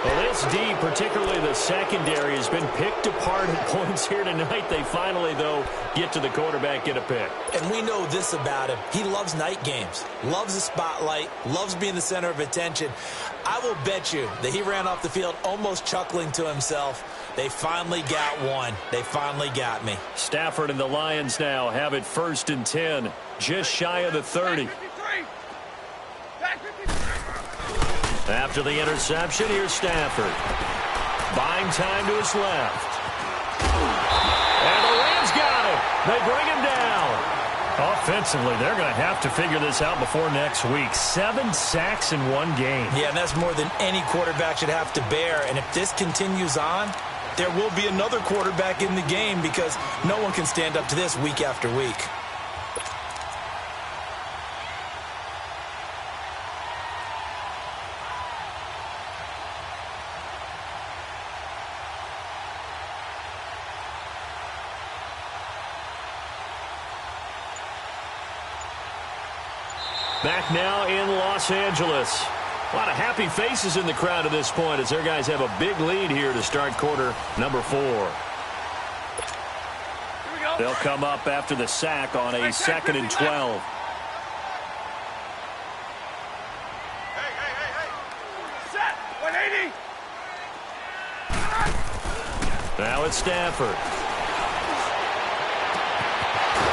Well, this D, particularly the secondary, has been picked apart at points here tonight. They finally, though, get to the quarterback, get a pick. And we know this about him. He loves night games, loves the spotlight, loves being the center of attention. I will bet you that he ran off the field almost chuckling to himself. They finally got one. They finally got me. Stafford and the Lions now have it 1st and 10, just shy of the 30. After the interception, here's Stafford. Buying time to his left. And the Rams got him. They bring him down. Offensively, they're going to have to figure this out before next week. 7 sacks in one game. Yeah, and that's more than any quarterback should have to bear. And if this continues on, there will be another quarterback in the game because no one can stand up to this week after week. Back now in Los Angeles. A lot of happy faces in the crowd at this point as their guys have a big lead here to start quarter number 4. They'll come up after the sack on a 2nd and 12. Set. 180. Now it's Stafford.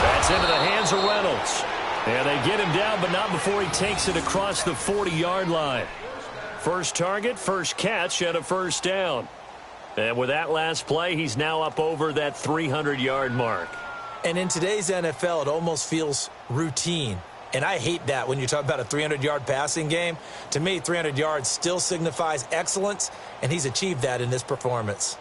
That's into the hands of Reynolds. And they get him down, but not before he takes it across the 40-yard line. First target, first catch, and a first down. And with that last play, he's now up over that 300-yard mark. And in today's NFL, it almost feels routine. And I hate that when you talk about a 300-yard passing game. To me, 300 yards still signifies excellence, and he's achieved that in this performance.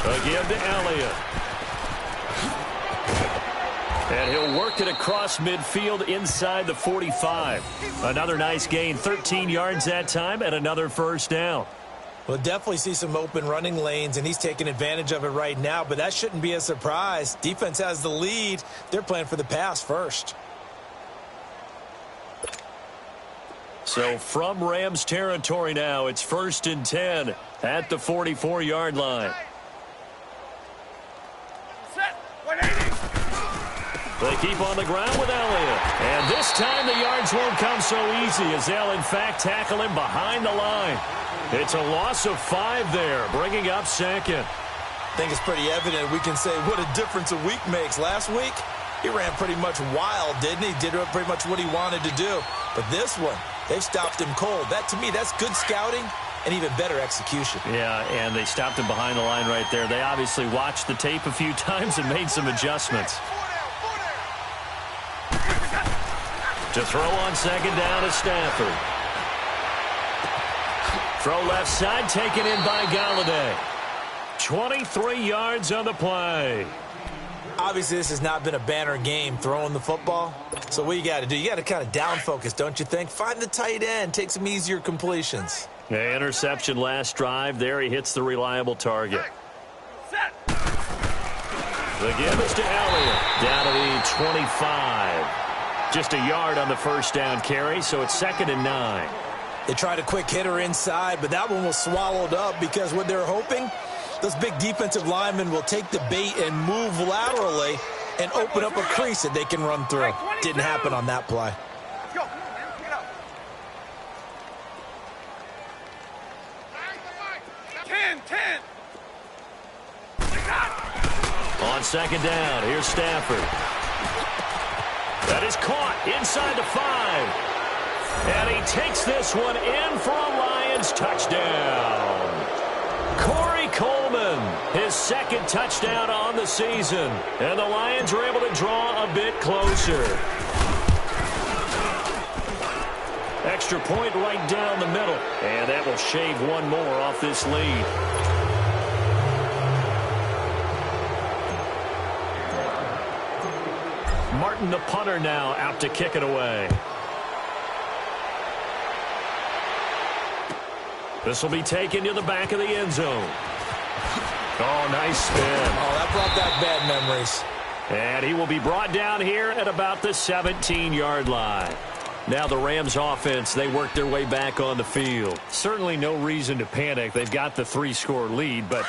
Again to Elliott. And he'll work it across midfield inside the 45. Another nice gain, 13 yards that time, and another first down. We'll definitely see some open running lanes, and he's taking advantage of it right now, but that shouldn't be a surprise. Defense has the lead. They're playing for the pass first. So from Rams territory now, it's 1st and 10 at the 44-yard line. They keep on the ground with Elliott. And this time the yards won't come so easy as they'll, in fact, tackle him behind the line. It's a loss of 5 there, bringing up 2nd. I think it's pretty evident. We can say what a difference a week makes. Last week, he ran pretty much wild, didn't he? Did pretty much what he wanted to do. But this one, they've stopped him cold. That, to me, that's good scouting and even better execution. Yeah, and they stopped him behind the line right there. They obviously watched the tape a few times and made some adjustments. To throw on 2nd down is Stafford. Throw left side, taken in by Galladay. 23 yards on the play. Obviously, this has not been a banner game throwing the football. So what you got to do, you got to kind of down focus, don't you think? Find the tight end, take some easier completions. The interception last drive. There he hits the reliable target. The give is to Elliott. Down to the 25. Just a yard on the first down carry, so it's 2nd and 9. They tried a quick hitter inside, but that one was swallowed up because what they're hoping, those big defensive linemen will take the bait and move laterally and open up a crease that they can run through. Didn't happen on that play. Let's go. Pick it up. 10. On 2nd down, here's Stafford. That is caught inside the 5. And he takes this one in for a Lions touchdown. Corey Coleman, his 2nd touchdown on the season. And the Lions are able to draw a bit closer. Extra point right down the middle. And that will shave one more off this lead. Martin, the punter, now out to kick it away. This will be taken to the back of the end zone. Oh, nice spin. Oh, that brought back bad memories. And he will be brought down here at about the 17-yard line. Now the Rams offense, they work their way back on the field. Certainly no reason to panic. They've got the 3-score lead, but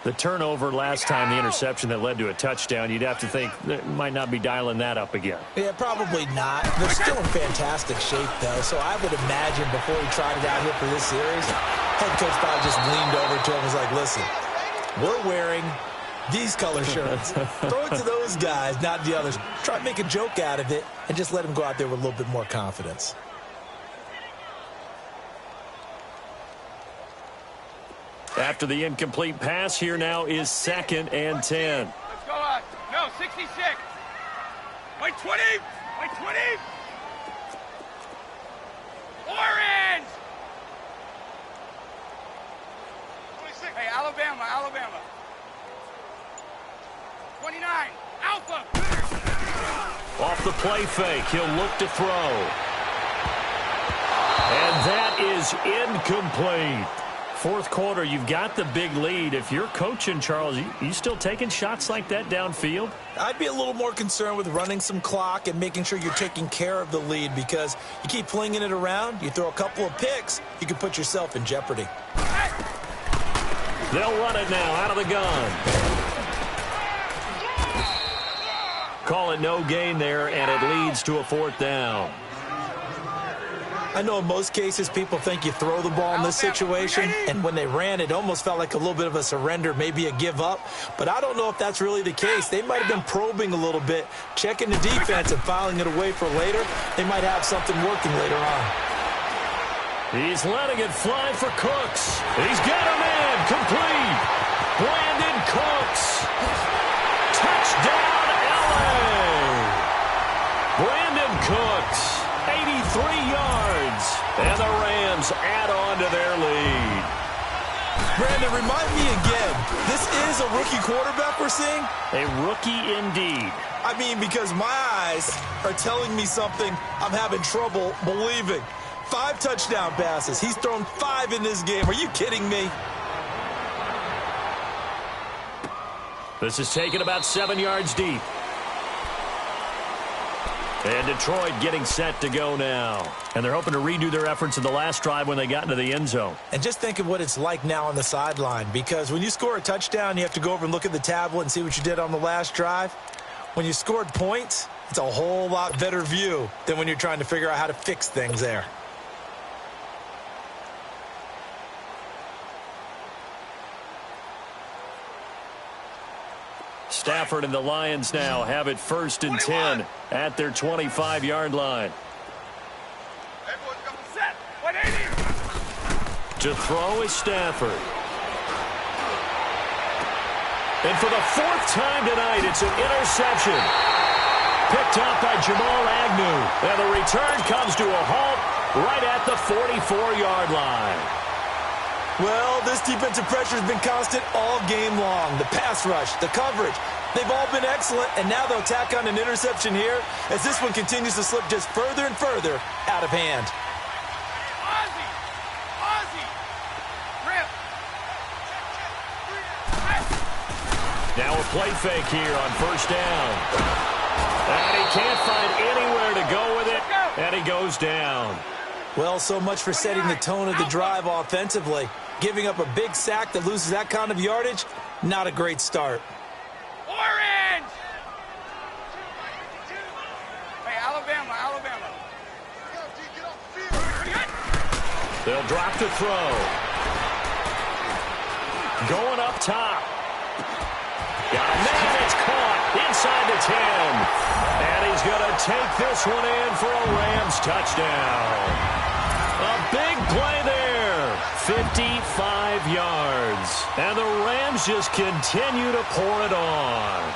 the turnover last time, the interception that led to a touchdown, you'd have to think they might not be dialing that up again. Yeah, probably not. They're still in fantastic shape, though, so I would imagine before he tried it out here for this series, head coach probably just leaned over to him and was like, listen, we're wearing these color shirts. Throw it to those guys, not the others. Try to make a joke out of it and just let him go out there with a little bit more confidence. After the incomplete pass, here now is 2nd and 10. Let's go on. No, 66. Wait, 20. Wait, 20. Orange. 26. Hey, Alabama, Alabama. 29. Alpha. Off the play fake, he'll look to throw. And that is incomplete. Fourth quarter, you've got the big lead. If you're coaching, Charles, you still taking shots like that downfield? I'd be a little more concerned with running some clock and making sure you're taking care of the lead, because you keep flinging it around, you throw a couple of picks, you can put yourself in jeopardy. They'll run it now out of the gun. Call it no gain there, and it leads to a 4th down. I know in most cases people think you throw the ball in this situation, and when they ran, it almost felt like a little bit of a surrender, maybe a give up. But I don't know if that's really the case. They might have been probing a little bit, checking the defense and filing it away for later. They might have something working later on. He's letting it fly for Cooks. He's got him in. Complete. Brandon Cooks. Touchdown, LA. Brandon Cooks. 83 yards, and the Rams add on to their lead. Brandon, remind me again, this is a rookie quarterback we're seeing? A rookie indeed. I mean, because my eyes are telling me something I'm having trouble believing. 5 touchdown passes. He's thrown 5 in this game. Are you kidding me? This is taken about 7 yards deep. And Detroit getting set to go now. And they're hoping to redo their efforts in the last drive when they got into the end zone. And just think of what it's like now on the sideline, because when you score a touchdown, you have to go over and look at the tablet and see what you did on the last drive. When you scored points, it's a whole lot better view than when you're trying to figure out how to fix things there. Stafford and the Lions now have it 1st and 10 at their 25-yard line. Everyone's got set. 180. To throw is Stafford. And for the 4th time tonight, it's an interception. Picked up by Jamal Agnew. And the return comes to a halt right at the 44-yard line. Well, this defensive pressure has been constant all game long. The pass rush, the coverage, they've all been excellent, and now they'll tack on an interception here as this one continues to slip just further and further out of hand. Ozzie. Ozzie. Rip. Now a play fake here on 1st down. And he can't find anywhere to go with it, and he goes down. Well, so much for setting the tone of the drive offensively. Giving up a big sack that loses that kind of yardage, not a great start. Orange. Hey, Alabama, Alabama. They'll drop the throw. Going up top. Got a man, it's caught inside the 10. And he's going to take this one in for a Rams touchdown. A big play there. 55 yards. And the Rams just continue to pour it on.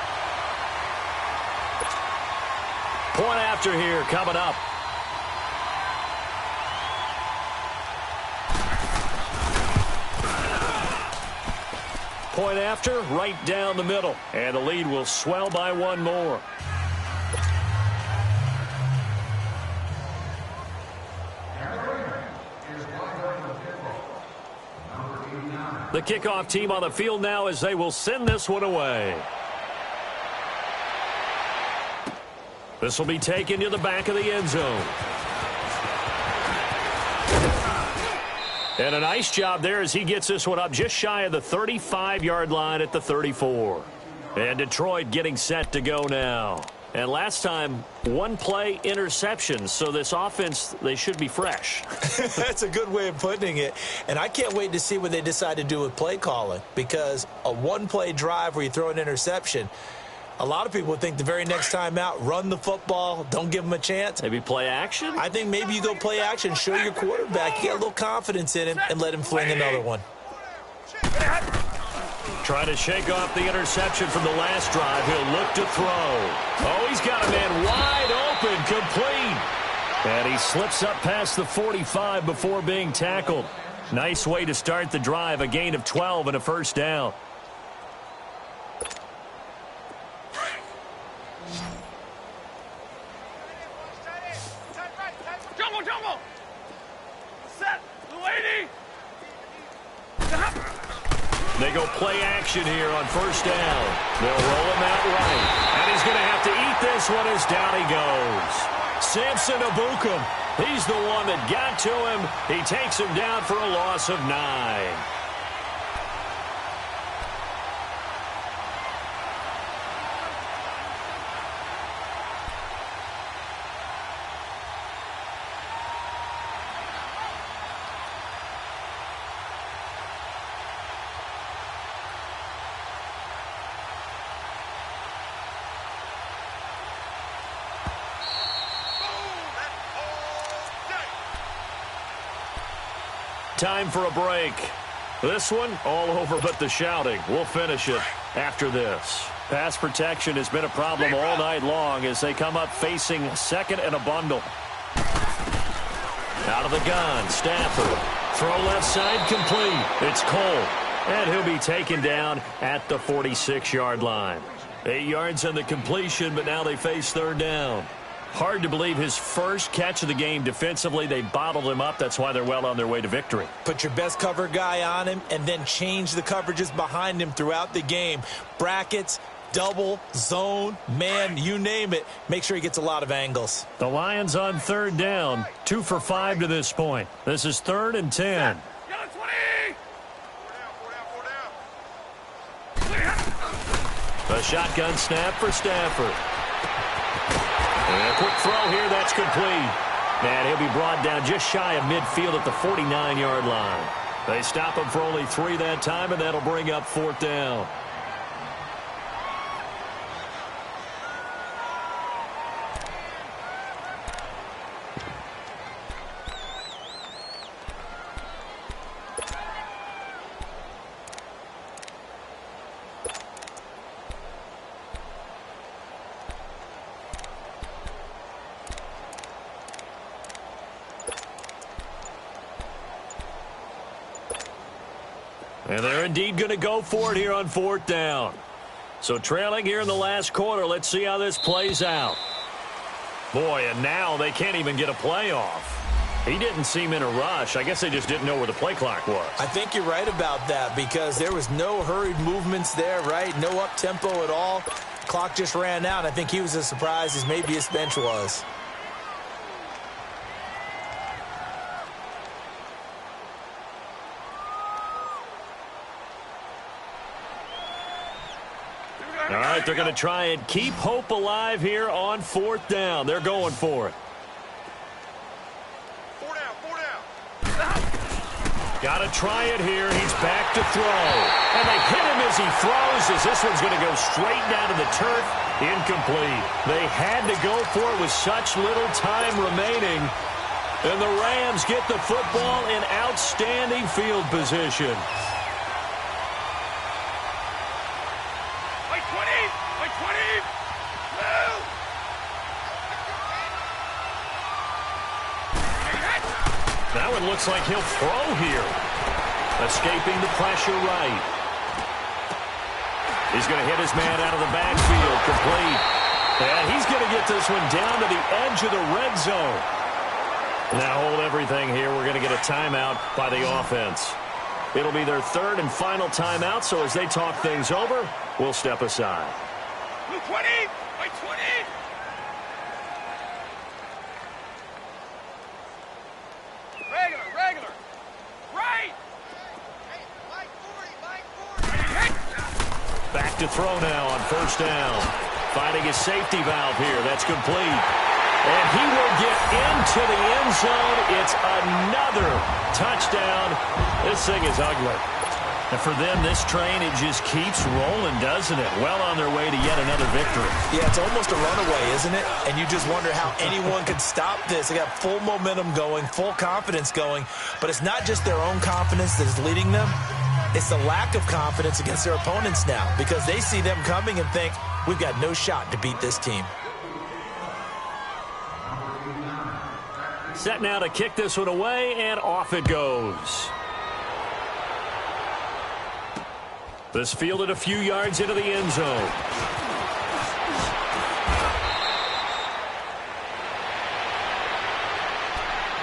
Point after here coming up. Point after, right down the middle. And the lead will swell by 1 more. The kickoff team on the field now as they will send this one away. This will be taken to the back of the end zone. And a nice job there as he gets this one up just shy of the 35-yard line at the 34. And Detroit getting set to go now. And last time, one play interception. So this offense, they should be fresh. That's a good way of putting it. And I can't wait to see what they decide to do with play calling. Because a one-play drive where you throw an interception, a lot of people would think the very next time out, run the football, don't give them a chance. Maybe play action? I think maybe you go play action, show your quarterback, you get a little confidence in him, and let him fling another one. Trying to shake off the interception from the last drive. He'll look to throw. Oh, he's got a man wide open, complete. And he slips up past the 45 before being tackled. Nice way to start the drive, a gain of 12 and a first down. Jumbo! Set! Lady! They go play action here on first down. They'll roll him out right. And he's going to have to eat this one as down he goes. Samson Abukum, he's the one that got to him. He takes him down for a loss of 9. Time for a break. This one, all over but the shouting. We'll finish it after this. Pass protection has been a problem all night long as they come up facing second and a bundle. Out of the gun, Stafford. Throw left side, complete. It's Cole. And he'll be taken down at the 46-yard line. 8 yards on the completion, but now they face third down. Hard to believe his first catch of the game defensively. They bottled him up. That's why they're well on their way to victory. Put your best cover guy on him and then change the coverages behind him throughout the game. Brackets, double, zone, man, you name it. Make sure he gets a lot of angles. The Lions on third down. 2 for 5 to this point. This is 3rd and 10. A shotgun snap for Stafford. And a quick throw here, that's complete. And he'll be brought down just shy of midfield at the 49-yard line. They stop him for only 3 that time, and that'll bring up 4th down. And they're indeed going to go for it here on 4th down. So trailing here in the last quarter. Let's see how this plays out. Boy, and now they can't even get a play off. He didn't seem in a rush. I guess they just didn't know where the play clock was. I think you're right about that because there was no hurried movements there, right? No up-tempo at all. Clock just ran out. I think he was as surprised as maybe his bench was. All right, they're going to try and keep hope alive here on 4th down. They're going for it. 4 down. Got to try it here. He's back to throw. And they hit him as he throws as this one's going to go straight down to the turf. Incomplete. They had to go for it with such little time remaining. And the Rams get the football in outstanding field position. That one looks like he'll throw here. Escaping the pressure right. He's going to hit his man out of the backfield. Complete. And he's going to get this one down to the edge of the red zone. Now hold everything here. We're going to get a timeout by the offense. It'll be their third and final timeout, so as they talk things over, we'll step aside. Blue 20! White 20! Regular! Right! Back to throw now on first down. Finding his safety valve here. That's complete. And he will get into the end zone. It's another touchdown. This thing is ugly. And for them, this train, it just keeps rolling, doesn't it? Well on their way to yet another victory. Yeah, it's almost a runaway, isn't it? And you just wonder how anyone could stop this. They got full momentum going, full confidence going. But it's not just their own confidence that is leading them. It's the lack of confidence against their opponents now, because they see them coming and think, we've got no shot to beat this team. Set now to kick this one away, and off it goes. This fielded a few yards into the end zone.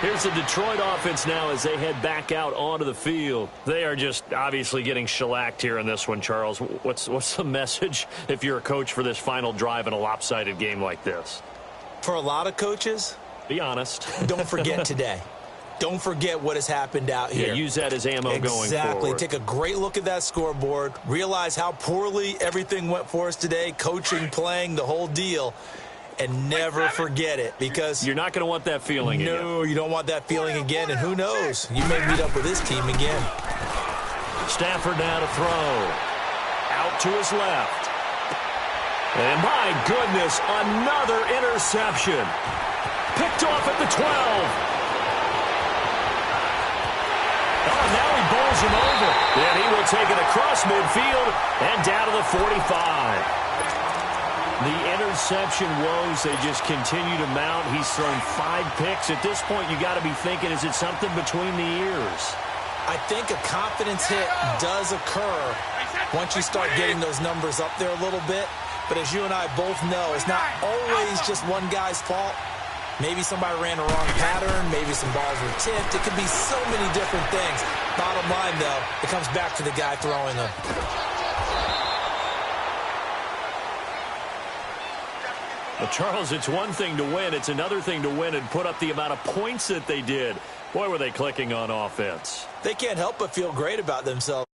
Here's the Detroit offense now as they head back out onto the field. They are just obviously getting shellacked here in this one, Charles. What's the message if you're a coach for this final drive in a lopsided game like this? For a lot of coaches, be honest. Don't forget today. Don't forget what has happened out here. Yeah, use that as ammo going forward. Exactly. Take a great look at that scoreboard. Realize how poorly everything went for us today. Coaching, playing, the whole deal. And never forget it, because you're not going to want that feeling again. No, you don't want that feeling again. And who knows? You may meet up with this team again. Stafford now to throw. Out to his left. And my goodness, another interception. Picked off at the 12. Oh, now he bowls him over. And he will take it across midfield and down to the 45. The interception woes, they just continue to mount. He's thrown 5 picks. At this point, you got to be thinking, is it something between the ears? I think a confidence hit does occur once you start getting those numbers up there a little bit. But as you and I both know, it's not always just one guy's fault. Maybe somebody ran a wrong pattern. Maybe some balls were tipped. It could be so many different things. Bottom line, though, it comes back to the guy throwing them. Well, Charles, it's one thing to win. It's another thing to win and put up the amount of points that they did. Boy, were they clicking on offense. They can't help but feel great about themselves.